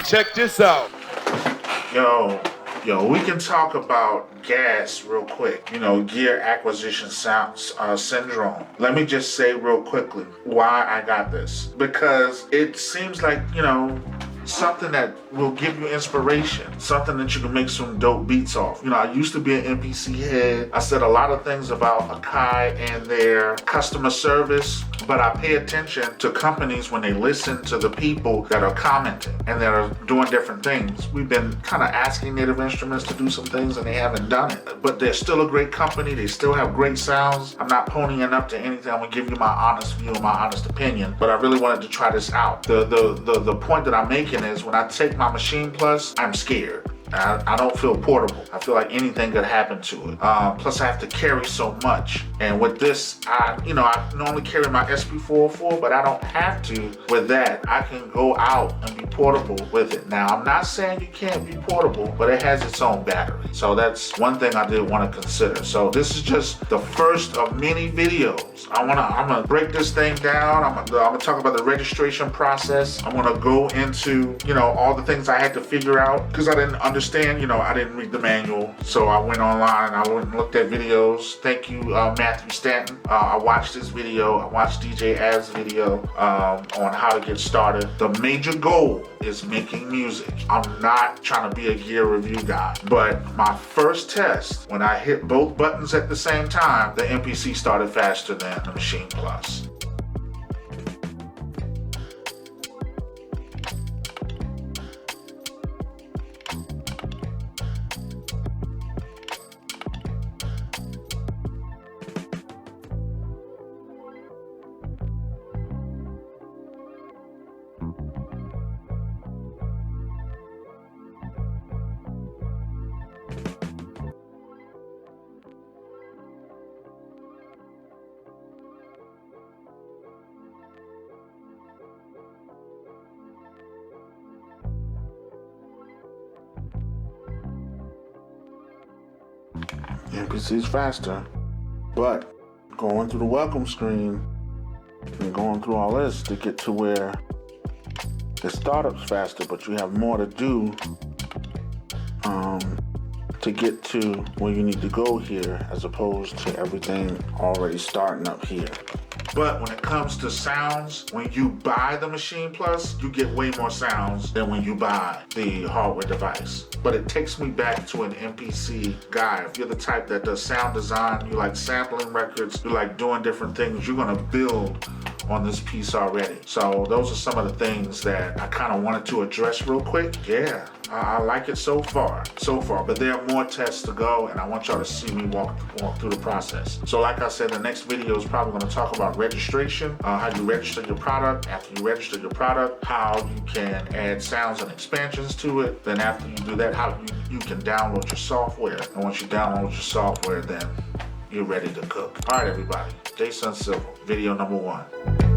Check this out. Yo, we can talk about gas real quick. Gear acquisition syndrome. Let me just say real quickly why I got this. Because it seems like, something that will give you inspiration, something that you can make some dope beats off. I used to be an MPC head. I said a lot of things about Akai and their customer service, but I pay attention to companies when they listen to the people that are commenting and that are doing different things. We've been kind of asking Native Instruments to do some things and they haven't done it, but they're still a great company. They still have great sounds. I'm not ponying up to anything. I'm gonna give you my honest view and my honest opinion, but I really wanted to try this out. The point that I'm making is when I take my Maschine Plus, I'm scared. I don't feel portable. I feel like anything could happen to it. Plus I have to carry so much. And with this, I normally carry my SP404, but I don't have to with that. I can go out and be portable with it. Now, I'm not saying you can't be portable, but it has its own battery. So that's one thing I did want to consider. So this is just the first of many videos. I'm gonna break this thing down. I'm gonna talk about the registration process. I'm gonna go into, all the things I had to figure out because I didn't understand, I didn't read the manual. So I went online and I went and looked at videos. Thank you, Matthew Stanton. I watched this video. I watched DJ Av's video on how to get started. The major goal is making music. I'm not trying to be a gear review guy, but my first test, when I hit both buttons at the same time, the MPC started faster than the Maschine Plus. MPC's faster, but going through the welcome screen and going through all this to get to where the startup's faster, but you have more to do to get to where you need to go here, as opposed to everything already starting up here. But when it comes to sounds, when you buy the Maschine Plus, you get way more sounds than when you buy the hardware device. But it takes me back to an MPC guy. If you're the type that does sound design, you like sampling records, you like doing different things, you're gonna build on this piece already. So those are some of the things that I kind of wanted to address real quick. Yeah, I like it so far, but there are more tests to go, and I want y'all to see me walk through the process. So like I said, the next video is probably going to talk about registration, how you register your product. After you register your product, how you can add sounds and expansions to it. Then after you do that, how you can download your software. And once you download your software, then you're ready to cook. All right, everybody, daysuncivil, video number 1.